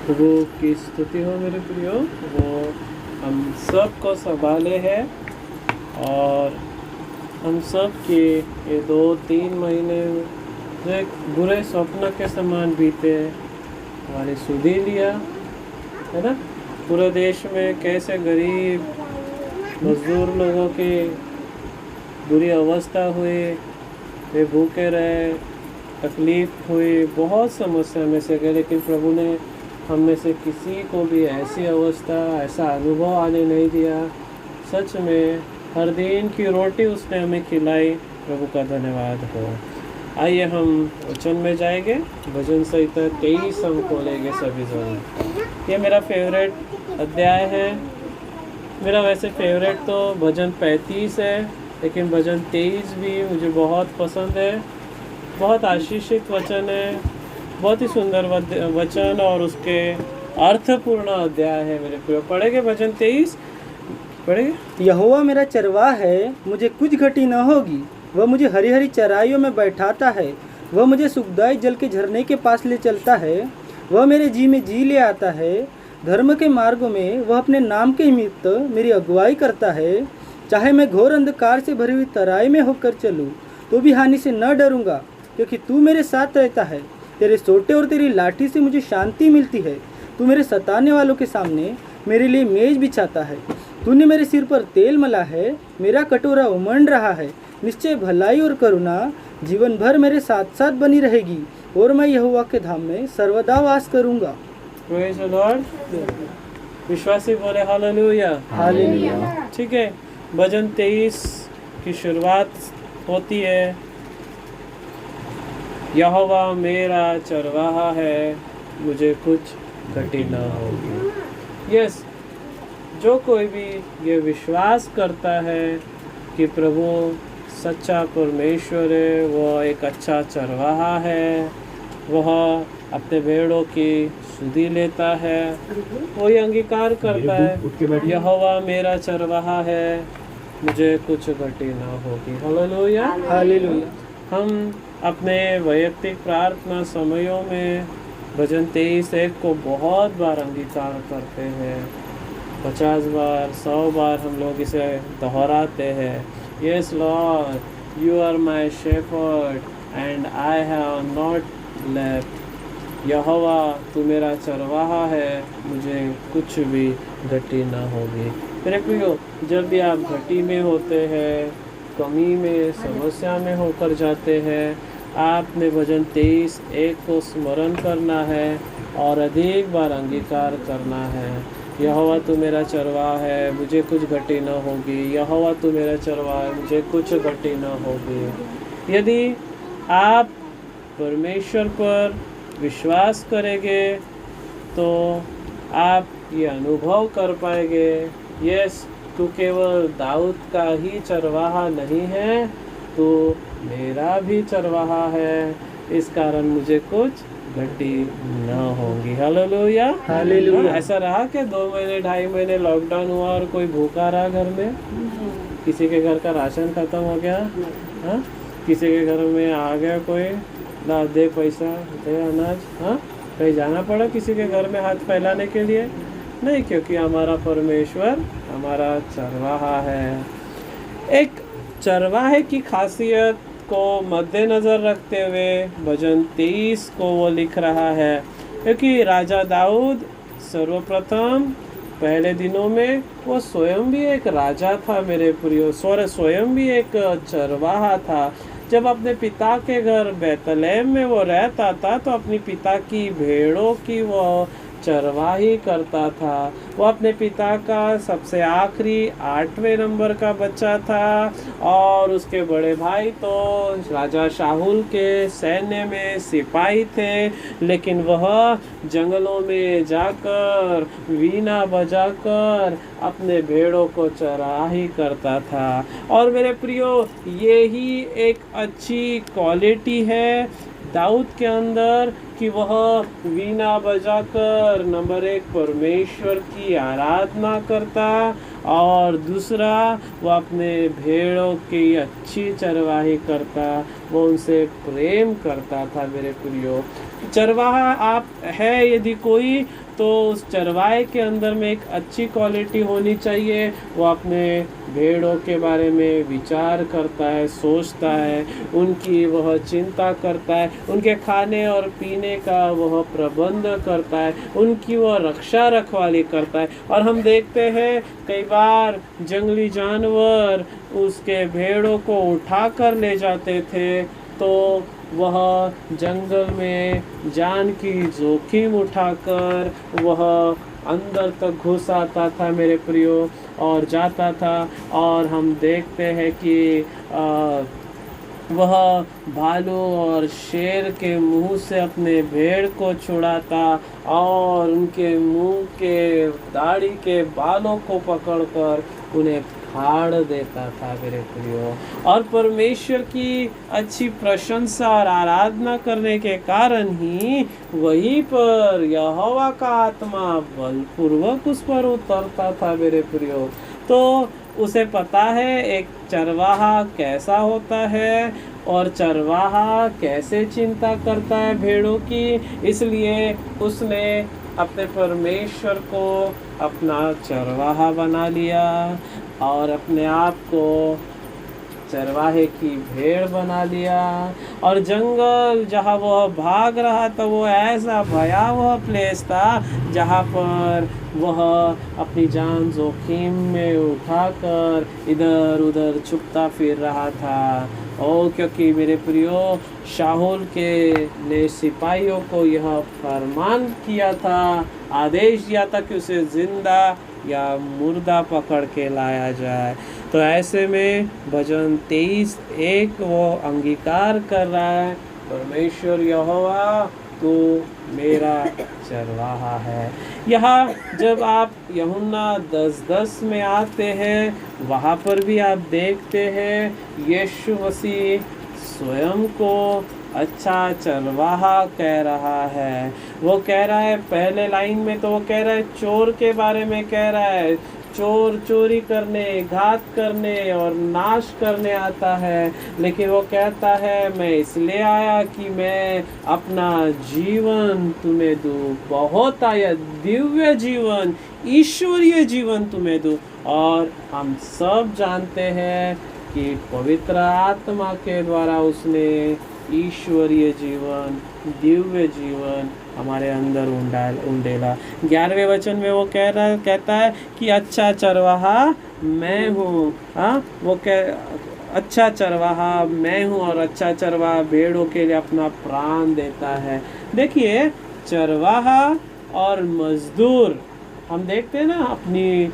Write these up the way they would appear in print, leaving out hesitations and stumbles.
प्रभु की स्तुति हो मेरे प्रियो। वो हम सब को संभाले है और हम सब के ये 2-3 महीने जो एक बुरे स्वप्न के समान बीते, हमारी सुधी लिया है ना। पूरे देश में कैसे गरीब मजदूर लोगों की बुरी अवस्था हुई, वे भूखे रहे, तकलीफ हुई, बहुत समस्या में से गए, लेकिन प्रभु ने हम में से किसी को भी ऐसी अवस्था, ऐसा अनुभव आने नहीं दिया। सच में हर दिन की रोटी उसने हमें खिलाई। प्रभु का धन्यवाद हो। आइए हम वचन में जाएंगे। भजन संहिता 23 हम खोलेंगे सभी जन। ये मेरा फेवरेट अध्याय है। मेरा वैसे फेवरेट तो भजन 35 है, लेकिन भजन 23 भी मुझे बहुत पसंद है। बहुत आशीषित वचन है, बहुत ही सुंदर वचन और उसके अर्थपूर्ण अध्याय है मेरे प्रिय। पढ़ेंगे भजन 23 पढ़ेंगे। यहोवा मेरा चरवाह है, मुझे कुछ घटी न होगी। वह मुझे हरी हरी चराइयों में बैठाता है। वह मुझे सुखदायी जल के झरने के पास ले चलता है। वह मेरे जी में जी ले आता है। धर्म के मार्गों में वह अपने नाम के निमित्त मेरी अगुवाई करता है। चाहे मैं घोर अंधकार से भरी हुई तराई में होकर चलूँ तो भी हानि से न डरूंगा, क्योंकि तू मेरे साथ रहता है। तेरे सोटे और तेरी लाठी से मुझे शांति मिलती है। तू मेरे सताने वालों के सामने मेरे लिए मेज बिछाता है। तूने मेरे सिर पर तेल मला है। मेरा कटोरा उमड़ रहा है। निश्चय भलाई और करुणा जीवन भर मेरे साथ साथ बनी रहेगी, और मैं यहोवा के धाम में सर्वदा वास करूंगा। Praise the Lord. विश्वासी बोले हालेलुया। हालेलुया। ठीक है, भजन 23 की शुरुआत होती है, यहोवा मेरा चरवाहा है, मुझे कुछ घटी न होगी। यस, जो कोई भी ये विश्वास करता है कि प्रभु सच्चा परमेश्वर है, वह एक अच्छा चरवाहा है, वह अपने भेड़ों की सुधि लेता है, वो ये अंगीकार करता है यहोवा मेरा चरवाहा है, मुझे कुछ घटी ना होगी। हालेलुया। हालेलुया। हम अपने वैयक्तिक प्रार्थना समयों में भजन 23 को बहुत बार अंगीकार करते हैं। 50 बार 100 बार हम लोग इसे दोहराते हैं। Yes Lord, you are my shepherd and I have not left. यहोवा तू मेरा चरवाहा है, मुझे कुछ भी घटी ना होगी। मेरे प्रियो, जब भी आप घटी में होते हैं, कमी में, समस्या में होकर जाते हैं, आपने भजन 23 को स्मरण करना है और अधिक बार अंगीकार करना है। यहोवा तू मेरा चरवाहा है, मुझे कुछ घटी न होगी। यहोवा तू मेरा चरवाहा है, मुझे कुछ घटी न होगी। यदि आप परमेश्वर पर विश्वास करेंगे तो आप ये अनुभव कर पाएंगे, यस, तू केवल दाऊद का ही चरवाहा नहीं है, तू मेरा भी चरवाहा है, इस कारण मुझे कुछ घटी न होगी। हालेलुया। हालेलुया। ऐसा रहा कि 2 महीने 2.5 महीने लॉकडाउन हुआ और कोई भूखा रहा घर में? किसी के घर का राशन खत्म हो गया? हाँ, किसी के घर में आ गया कोई, ला दे पैसा, दे अनाज। हाँ, कहीं जाना पड़ा किसी के घर में हाथ फैलाने के लिए? नहीं, क्योंकि हमारा परमेश्वर हमारा चरवाहा है। एक चरवाहे की खासियत को मद्देनज़र रखते हुए भजन 23 को वो लिख रहा है, क्योंकि राजा दाऊद सर्वप्रथम पहले दिनों में वो स्वयं भी एक राजा था मेरे प्रियो, स्वयं भी एक चरवाहा था। जब अपने पिता के घर बैतलहम में वो रहता था तो अपनी पिता की भेड़ों की वो चरवाही करता था। वो अपने पिता का सबसे आखिरी 8वें नंबर का बच्चा था और उसके बड़े भाई तो राजा शाहुल के सैन्य में सिपाही थे, लेकिन वह जंगलों में जाकर वीणा बजाकर अपने भेड़ों को चराही करता था। और मेरे प्रियो, यही एक अच्छी क्वालिटी है दाऊद के अंदर कि वह वीणा बजाकर नंबर 1 परमेश्वर की आराधना करता और दूसरा वो अपने भेड़ों की अच्छी चरवाही करता, वो उनसे प्रेम करता था मेरे प्रियो। चरवाहा आप है यदि कोई, तो उस चरवाहे के अंदर में एक अच्छी क्वालिटी होनी चाहिए। वो अपने भेड़ों के बारे में विचार करता है, सोचता है, उनकी वह चिंता करता है, उनके खाने और पीने का वह प्रबंध करता है, उनकी वह रक्षा रखवाली करता है। और हम देखते हैं कई बार जंगली जानवर उसके भेड़ों को उठा कर ले जाते थे, तो वह जंगल में जान की जोखिम उठाकर वह अंदर तक घुस आता था मेरे प्रियो, और जाता था। और हम देखते हैं कि वह भालू और शेर के मुंह से अपने भेड़ को छुड़ाता और उनके मुंह के दाढ़ी के बालों को पकड़कर उन्हें फाड़ देता था मेरे प्रियो। और परमेश्वर की अच्छी प्रशंसा और आराधना करने के कारण ही वहीं पर यहोवा का आत्मा बलपूर्वक उस पर उतरता था मेरे प्रियो। तो उसे पता है एक चरवाहा कैसा होता है और चरवाहा कैसे चिंता करता है भेड़ों की, इसलिए उसने अपने परमेश्वर को अपना चरवाहा बना लिया और अपने आप को चरवाहे की भेड़ बना लिया। और जंगल जहाँ वह भाग रहा था वो ऐसा भयावह प्लेस था जहाँ पर वह अपनी जान जोखिम में उठाकर इधर उधर छुपता फिर रहा था। क्योंकि मेरे प्रियो शाहुल के ने सिपाहियों को यह फरमान किया था, आदेश दिया था कि उसे जिंदा या मुर्दा पकड़ के लाया जाए। तो ऐसे में भजन 23:1 वो अंगीकार कर रहा है, परमेश्वर यहोवा तू मेरा चरवाहा है। यहाँ जब आप यूहन्ना 10:10 में आते हैं, वहाँ पर भी आप देखते हैं यीशु मसीह स्वयं को अच्छा चरवाहा कह रहा है। वो कह रहा है पहले लाइन में, तो वो कह रहा है चोर के बारे में कह रहा है, चोर चोरी करने, घात करने और नाश करने आता है, लेकिन वो कहता है मैं इसलिए आया कि मैं अपना जीवन तुम्हें दूँ, बहुत आया दिव्य जीवन, ईश्वरीय जीवन तुम्हें दूँ। और हम सब जानते हैं कि पवित्र आत्मा के द्वारा उसने ईश्वरीय जीवन, दिव्य जीवन हमारे अंदर उंडेला। 11वें वचन में वो कहता है कि अच्छा चरवाहा मैं हूँ। वो अच्छा चरवाहा मैं हूँ और अच्छा चरवाहा भेड़ों के लिए अपना प्राण देता है। देखिए चरवाहा और मजदूर, हम देखते हैं ना अपनी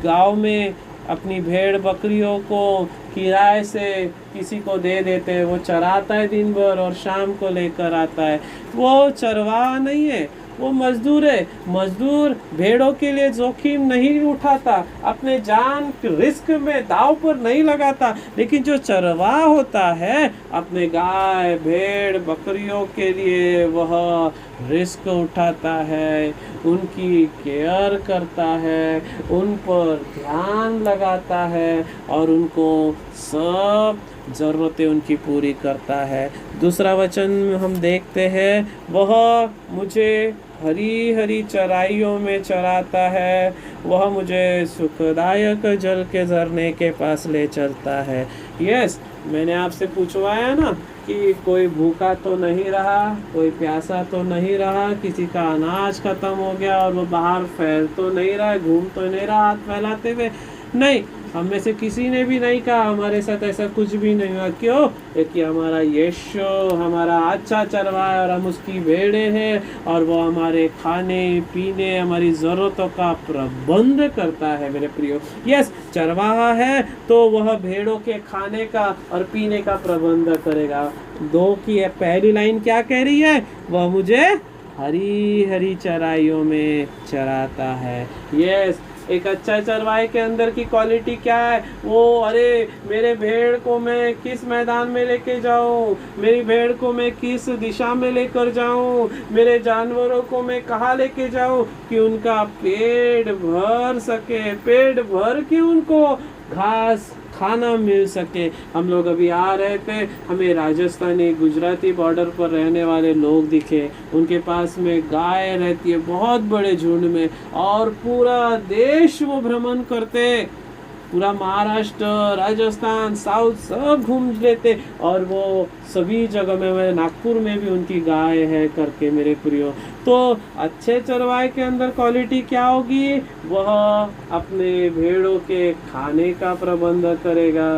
गांव में अपनी भेड़ बकरियों को किराए से किसी को दे देते हैं, वो चराता है दिन भर और शाम को लेकर आता है। वो चरवाहा नहीं है, वो मजदूर है। मजदूर भेड़ों के लिए जोखिम नहीं उठाता, अपने जान रिस्क में दांव पर नहीं लगाता, लेकिन जो चरवाहा होता है अपने गाय भेड़ बकरियों के लिए वह रिस्क उठाता है, उनकी केयर करता है, उन पर ध्यान लगाता है और उनको सब ज़रूरतें उनकी पूरी करता है। दूसरा वचन हम देखते हैं, वह मुझे हरी हरी चराइयों में चराता है, वह मुझे सुखदायक जल के झरने के पास ले चलता है। यस, मैंने आपसे पूछवाया ना कि कोई भूखा तो नहीं रहा, कोई प्यासा तो नहीं रहा, किसी का अनाज खत्म हो गया और वो बाहर फैल तो नहीं रहा, घूम तो नहीं रहा हाथ फैलाते हुए। नहीं, हम में से किसी ने भी नहीं कहा हमारे साथ ऐसा कुछ भी नहीं हुआ। क्यों? क्योंकि हमारा यीशु हमारा अच्छा चरवाहा है और हम उसकी भेड़े हैं और वो हमारे खाने पीने हमारी ज़रूरतों का प्रबंध करता है मेरे प्रियो। यस, चरवाहा है तो वह भेड़ों के खाने का और पीने का प्रबंध करेगा। 2 की पहली लाइन क्या कह रही है? वह मुझे हरी हरी चराइयों में चराता है। यस, एक अच्छा चरवाहे के अंदर की क्वालिटी क्या है? वो अरे मेरे भेड़ को मैं किस मैदान में लेके जाऊं, मेरी भेड़ को मैं किस दिशा में लेकर जाऊं, मेरे जानवरों को मैं कहाँ लेके जाऊं कि उनका पेट भर सके, पेट भर के उनको घास खाना मिल सके। हम लोग अभी आ रहे थे, हमें राजस्थानी गुजराती बॉर्डर पर रहने वाले लोग दिखे, उनके पास में गाय रहती है बहुत बड़े झुंड में, और पूरा देश वो भ्रमण करते, पूरा महाराष्ट्र, राजस्थान, साउथ सब घूम लेते, और वो सभी जगह में, मैं नागपुर में भी उनकी गाय है करके मेरे प्रियो। तो अच्छे चरवाहे के अंदर क्वालिटी क्या होगी, वह अपने भेड़ों के खाने का प्रबंध करेगा,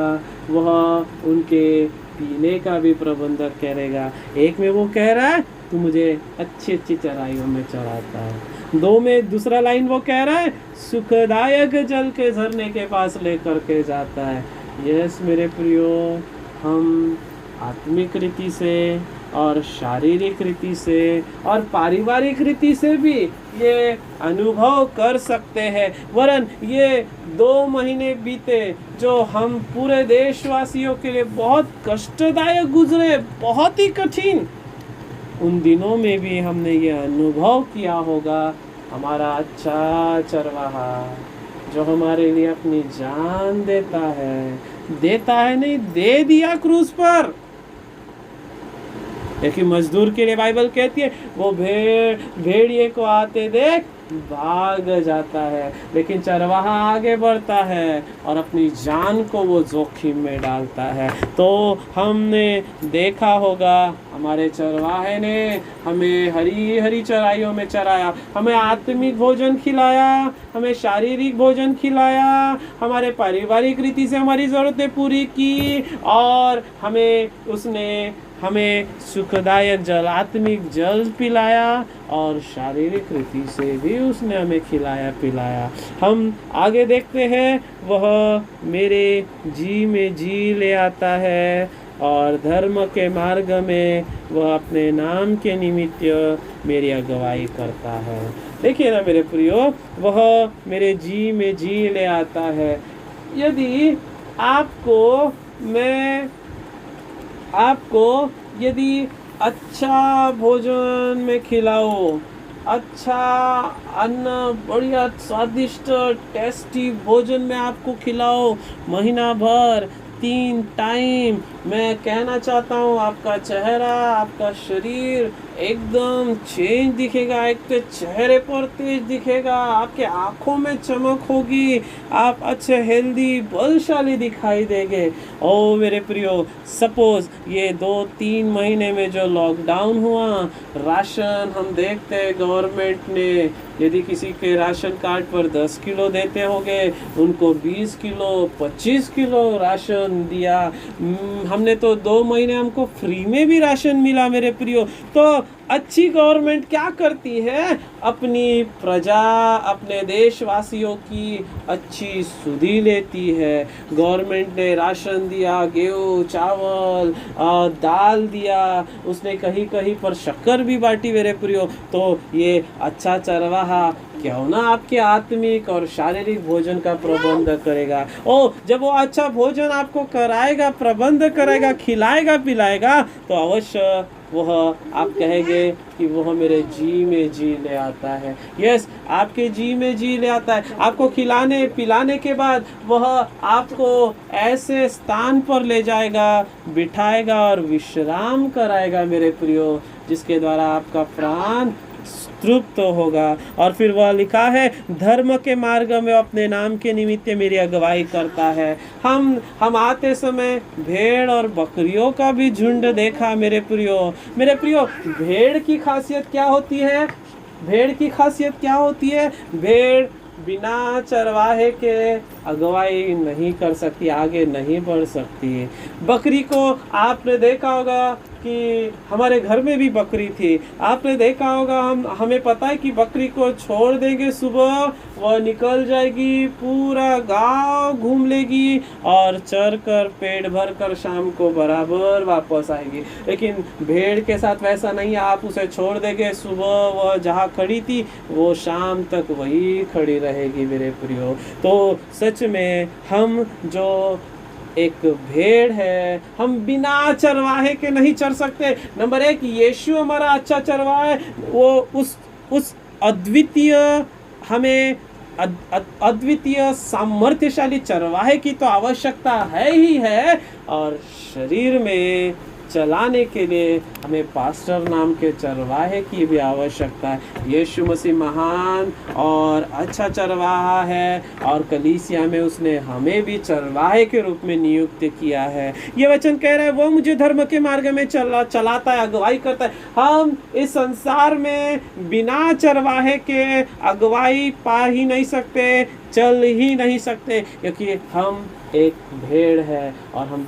वह उनके पीने का भी प्रबंध करेगा। एक में वो कह रहा है तू मुझे अच्छी अच्छी चराइयों में चराता है, दो में दूसरा लाइन वो कह रहा है सुखदायक जल के झरने के पास लेकर के जाता है। यस मेरे प्रियो, हम आत्मिक रीति से और शारीरिक रीति से और पारिवारिक रीति से भी ये अनुभव कर सकते हैं। वरन ये 2 महीने बीते जो हम पूरे देशवासियों के लिए बहुत कष्टदायक गुजरे, बहुत ही कठिन, उन दिनों में भी हमने ये अनुभव किया होगा, हमारा अच्छा चरवाहा जो हमारे लिए अपनी जान देता है नहीं, दे दिया क्रूस पर। लेकिन मजदूर के लिए बाइबल कहती है वो भेड़िए को आते देख भाग जाता है, लेकिन चरवाहा आगे बढ़ता है और अपनी जान को वो जोखिम में डालता है। तो हमने देखा होगा हमारे चरवाहे ने हमें हरी हरी चराइयों में चराया, हमें आत्मिक भोजन खिलाया, हमें शारीरिक भोजन खिलाया, हमारे पारिवारिक रीति से हमारी ज़रूरतें पूरी की, और हमें सुखदायक जल, आत्मिक जल पिलाया, और शारीरिक रीति से भी उसने हमें खिलाया पिलाया। हम आगे देखते हैं, वह मेरे जी में जी ले आता है, और धर्म के मार्ग में वह अपने नाम के निमित्त मेरी अगुवाई करता है। देखिए ना मेरे प्रियो, वह मेरे जी में जी ले आता है। यदि आपको यदि अच्छा भोजन में खिलाओ, अच्छा अन्न, बढ़िया स्वादिष्ट टेस्टी भोजन में आपको खिलाओ महीना भर 3 टाइम, मैं कहना चाहता हूँ आपका चेहरा, आपका शरीर एकदम चेंज दिखेगा, एक तो चेहरे पर तेज दिखेगा, आपके आंखों में चमक होगी, आप अच्छे हेल्दी बलशाली दिखाई देंगे। ओ मेरे प्रियो, सपोज ये 2-3 महीने में जो लॉकडाउन हुआ, राशन हम देखते हैं गवर्नमेंट ने यदि किसी के राशन कार्ड पर 10 किलो देते होंगे, उनको 20 किलो 25 किलो राशन दिया। हमने तो 2 महीने हमको फ्री में भी राशन मिला मेरे प्रियो। तो अच्छी गवर्नमेंट क्या करती है, अपनी प्रजा, अपने देशवासियों की अच्छी सुधि लेती है। गवर्नमेंट ने राशन दिया, गेहूँ, चावल, दाल दिया, उसने कहीं कहीं पर शक्कर भी बांटी मेरे प्रियो। तो ये अच्छा चरवाहा क्यों ना आपके आत्मिक और शारीरिक भोजन का प्रबंध करेगा। जब वो अच्छा भोजन आपको कराएगा, प्रबंध करेगा, खिलाएगा पिलाएगा, तो अवश्य वह आप कहेंगे कि वह मेरे जी में जी ले आता है। यस, आपके जी में जी ले आता है। आपको खिलाने पिलाने के बाद वह आपको ऐसे स्थान पर ले जाएगा, बिठाएगा और विश्राम कराएगा मेरे प्रियो, जिसके द्वारा आपका प्राण तृप्त होगा। और फिर वह लिखा है, धर्म के मार्ग में अपने नाम के निमित्त मेरी अगुवाई करता है। हम आते समय भेड़ और बकरियों का भी झुंड देखा मेरे प्रियो। भेड़ की खासियत क्या होती है? भेड़ बिना चरवाहे के अगुवाई नहीं कर सकती, आगे नहीं बढ़ सकती। बकरी को आपने देखा होगा कि हमारे घर में भी बकरी थी, आपने देखा होगा, हमें पता है कि बकरी को छोड़ देंगे सुबह, वह निकल जाएगी, पूरा गांव घूम लेगी और चर कर पेट भर कर शाम को बराबर वापस आएगी। लेकिन भेड़ के साथ वैसा नहीं है, आप उसे छोड़ देंगे, सुबह वह जहाँ खड़ी थी वो शाम तक वही खड़ी रहेगी मेरे प्रियो। तो सच में हम जो एक भेड़ है, हम बिना चरवाहे के नहीं चर सकते। नंबर 1, यीशु हमारा अच्छा चरवाहा है, वो उस अद्वितीय हमें अद्वितीय सामर्थ्यशाली चरवाहे की तो आवश्यकता है ही है, और शरीर में चलाने के लिए हमें पास्टर नाम के चरवाहे की भी आवश्यकता है। यीशु मसीह महान और अच्छा चरवाहा है, और कलीसिया में उसने हमें भी चरवाहे के रूप में नियुक्त किया है। ये वचन कह रहा है वो मुझे धर्म के मार्ग में चलाता है, अगुवाई करता है। हम इस संसार में बिना चरवाहे के अगुवाई पा ही नहीं सकते, चल ही नहीं सकते, क्योंकि हम एक भेड़ है, और हम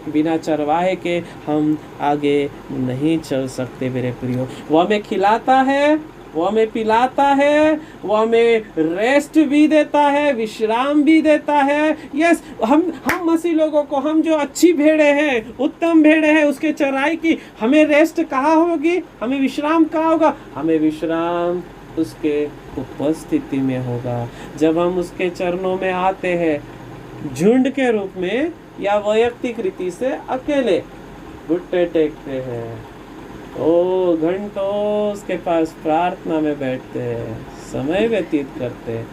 बिना चरवाहे के हम आगे नहीं चल सकते मेरे प्रियो। वो हमें खिलाता है, वो हमें पिलाता है, वो हमें रेस्ट भी देता है, विश्राम भी देता है। यस, हम मसीह लोगों को, हम जो अच्छी भेड़े हैं, उत्तम भेड़े हैं, उसके चराई की हमें रेस्ट कहाँ होगी, हमें विश्राम कहाँ होगा? हमें विश्राम उसके उपस्थिति में होगा। जब हम उसके चरणों में आते हैं, झुंड के रूप में या वैयक्तिक रीति से अकेले घुटने टेकते हैं, ओ घंटों उसके पास प्रार्थना में बैठते हैं, समय व्यतीत करते हैं,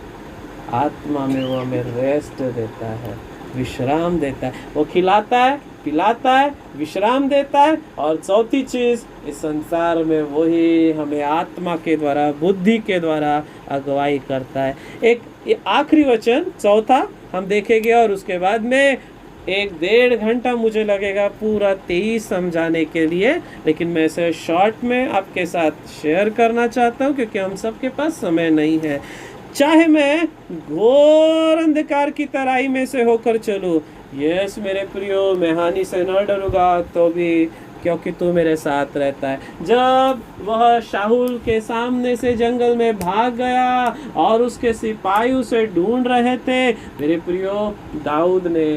आत्मा में वो हमें रेस्ट देता है, विश्राम देता है। वो खिलाता है, पिलाता है, विश्राम देता है, और चौथी चीज, इस संसार में वही हमें आत्मा के द्वारा, बुद्धि के द्वारा अगुवाई करता है। एक आखिरी वचन चौथा हम देखेंगे, और उसके बाद में 1-1.5 घंटा मुझे लगेगा पूरा 23 समझाने के लिए, लेकिन मैं इसे शॉर्ट में आपके साथ शेयर करना चाहता हूँ, क्योंकि हम सबके पास समय नहीं है। चाहे मैं घोर अंधकार की तराई में से होकर चलूं, यस मेरे प्रियो, मैं हानि से न डरूंगा तो भी, क्योंकि तू मेरे साथ रहता है। जब वह शाहुल के सामने से जंगल में भाग गया और उसके सिपाही उसे ढूंढ रहे थे, मेरे प्रियो, दाऊद ने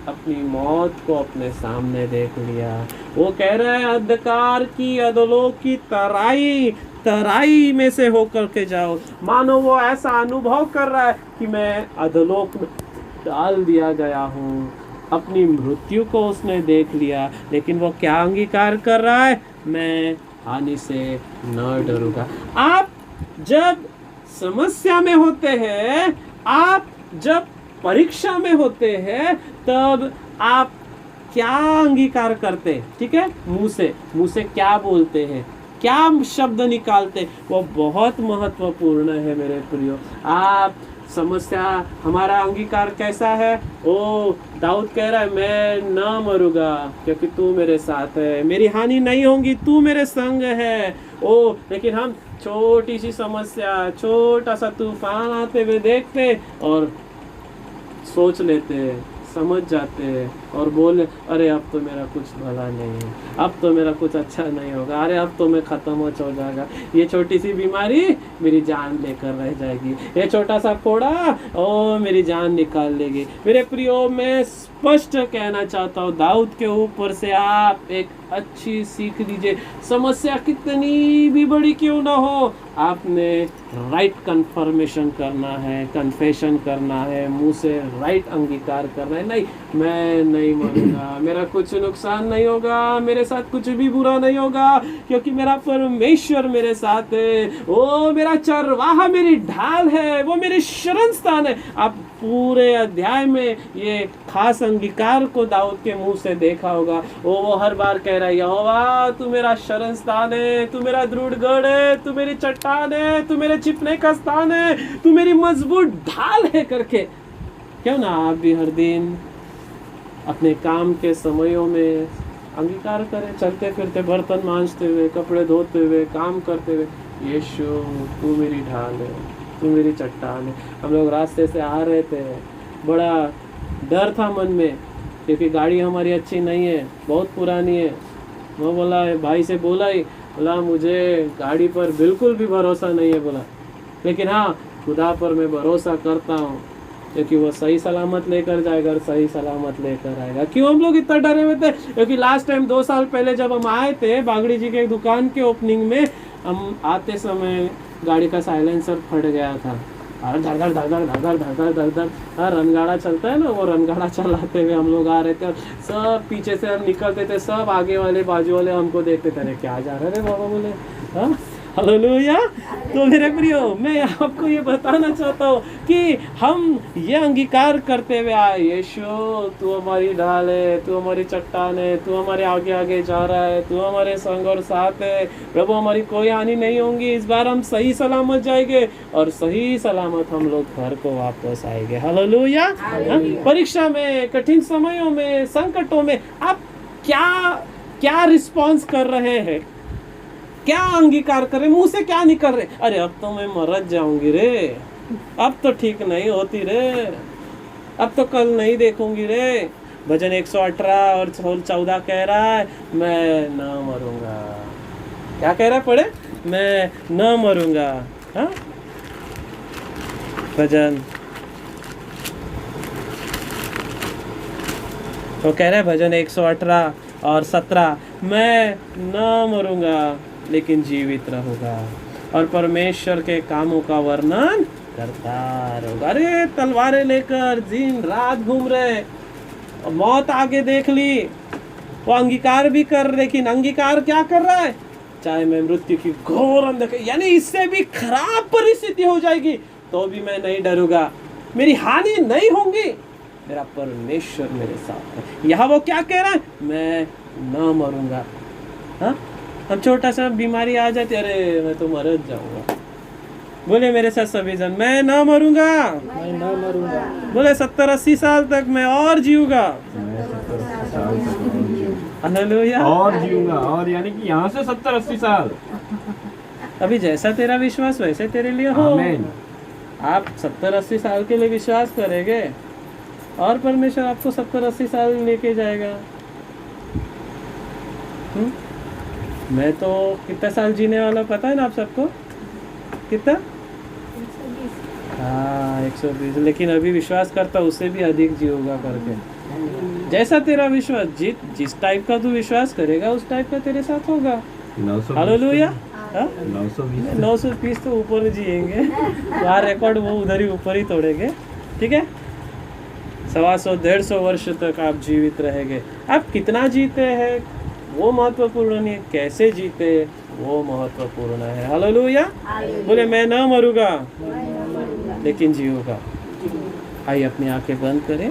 अपनी मौत को अपने सामने देख लिया। वो कह रहा है अंधकार की, अधोलोक की तराई में से होकर के जाओ। मानो वो ऐसा अनुभव कर रहा है कि मैं अधोलोक में डाल दिया गया हूँ, अपनी मृत्यु को उसने देख लिया, लेकिन वो क्या अंगीकार कर रहा है? मैं हानि से न डरूंगा। आप जब समस्या में होते हैं, आप जब परीक्षा में होते हैं, तब आप क्या अंगीकार करते हैं? ठीक है, मुंह से क्या बोलते हैं, क्या शब्द निकालते, वो बहुत महत्वपूर्ण है मेरे प्रियो। आप समस्या, हमारा अंगीकार कैसा है? ओ दाऊद कह रहा है मैं न मरूंगा क्योंकि तू मेरे साथ है, मेरी हानि नहीं होगी, तू मेरे संग है। ओ लेकिन हम छोटी सी समस्या, छोटा सा तूफान आते हुए देखते और सोच लेते, समझ जाते और बोले अरे अब तो मेरा कुछ भला नहीं है, अब तो मेरा कुछ अच्छा नहीं होगा, अरे अब तो मैं ख़त्म हो जाएगा, ये छोटी सी बीमारी मेरी जान लेकर रह जाएगी, ये छोटा सा फोड़ा ओ मेरी जान निकाल लेगी। मेरे प्रियो, मैं स्पष्ट कहना चाहता हूँ, दाऊद के ऊपर से आप एक अच्छी सीख लीजिए। समस्या कितनी भी बड़ी क्यों ना हो, आपने राइट कन्फर्मेशन करना है, कन्फेशन करना है, मुंह से राइट अंगीकार करना है। नहीं, मैं नहीं मरूंगा, मेरा कुछ नुकसान नहीं होगा, मेरे साथ कुछ भी बुरा नहीं होगा, क्योंकि मेरा परमेश्वर मेरे साथ है, वो मेरा चरवाहा मेरी ढाल है, वो मेरे शरण स्थान है। आप पूरे अध्याय में ये खास अंगीकार को दाऊद के मुंह से देखा होगा। वो हर बार कह रहा है यहोवा तू मेरा शरण स्थान है, तू मेरा दृढ़ गढ़ है, तू मेरी चट्टान है, तू मेरे छिपने का स्थान है, तू मेरी मजबूत ढाल है करके। क्यों ना आप भी हर दिन अपने काम के समयों में अंगीकार करें, चलते फिरते, बर्तन मांजते हुए, कपड़े धोते हुए, काम करते हुए, यीशु तू मेरी ढाल है, तू मेरी चट्टान है। हम लोग रास्ते से आ रहे थे, बड़ा डर था मन में, क्योंकि गाड़ी हमारी अच्छी नहीं है, बहुत पुरानी है। मैं बोला भाई से बोला मुझे गाड़ी पर बिल्कुल भी भरोसा नहीं है बोला, लेकिन हाँ खुदा पर मैं भरोसा करता हूँ, क्योंकि वो सही सलामत लेकर जाएगा और सही सलामत लेकर आएगा। क्यों हम लोग इतना डरे हुए थे? क्योंकि लास्ट टाइम 2 साल पहले जब हम आए थे बागड़ी जी के दुकान के ओपनिंग में, हम आते समय गाड़ी का साइलेंसर फट गया था, और धड़ धड़ रनगाड़ा चलता है ना, वो रनगाड़ा चलाते हुए हम लोग आ रहे थे, और सब पीछे से हम निकलते थे, सब आगे वाले बाजू वाले हमको देखते थे, अरे क्या जा रहे थे बाबा बोले। हाँ, हालेलुया। तो मेरे प्रियो, मैं आपको ये बताना चाहता हूँ कि हम ये अंगीकार करते हुए आए, यीशु तू हमारी ढाल है, तू हमारी चट्टान है, तू हमारे आगे आगे जा रहा है, तू हमारे संग और साथ है। प्रभु हमारी कोई हानि नहीं होगी, इस बार हम सही सलामत जाएंगे और सही सलामत हम लोग घर को वापस आएंगे। हालेलुया। परीक्षा में, कठिन समयों में, संकटों में आप क्या रिस्पॉन्स कर रहे हैं? क्या अंगीकार कर रहे? मुंह से क्या निकल रहे? अरे अब तो मैं मर जाऊंगी रे, अब तो ठीक नहीं होती रे, अब तो कल नहीं देखूंगी रे। भजन 118 और 14 कह रहा है मैं न मरूंगा। क्या कह रहा है पढ़े? मैं न मरूंगा। हाँ, भजन तो कह रहे हैं भजन 118 और 17, मैं न मरूंगा लेकिन जीवित रहूंगा और परमेश्वर के कामों का वर्णन करता रहूंगा। अरे तलवारें लेकर दिन रात घूम रहे, मौत आगे देख ली, वो अंगीकार भी कर, लेकिन अंगीकार क्या कर रहा है? चाहे मैं मृत्यु की घोर अंधकार, यानी इससे भी खराब परिस्थिति हो जाएगी तो भी मैं नहीं डरूंगा, मेरी हानि नहीं होगी, मेरा परमेश्वर मेरे साथ है। यहाँ वो क्या कह रहा है? मैं न मरूंगा। हाँ, हम छोटा सा बीमारी आ जाती, अरे मैं तो मर जाऊंगा। बोले मेरे साथ सभी जन, मैं न मरूंगा, मैं न मरूंगा। बोले 70-80 साल तक मैं और जीऊंगा। हालेलुया। और जीऊंगा, और यानी कि यहाँ से 70-80 साल। अभी जैसा तेरा विश्वास वैसे तेरे लिए हो। आमीन। आप 70-80 साल के लिए विश्वास करेंगे और परमेश्वर आपको 70-80 साल लेके जाएगा। मैं तो कितना साल जीने वाला पता है ना आप सबको? कितना? 120। लेकिन अभी विश्वास करता उससे भी अधिक जीऊंगा करके। जैसा तेरा विश्वास, जिस टाइप का तू विश्वास करेगा उस टाइप का तेरे साथ होगा। हालेलुया। 920 तो ऊपर जिएंगे, वहाँ रिकॉर्ड वो उधर ही ऊपर ही तोड़ेंगे। ठीक है, 125-150 वर्ष तक आप जीवित रहेंगे। आप कितना जीते हैं वो महत्वपूर्ण नहीं है, कैसे जीते वो महत्वपूर्ण है। हालेलुया। बोले मैं न मरूंगा लेकिन जीऊंगा। आइए अपनी आंखें बंद करें।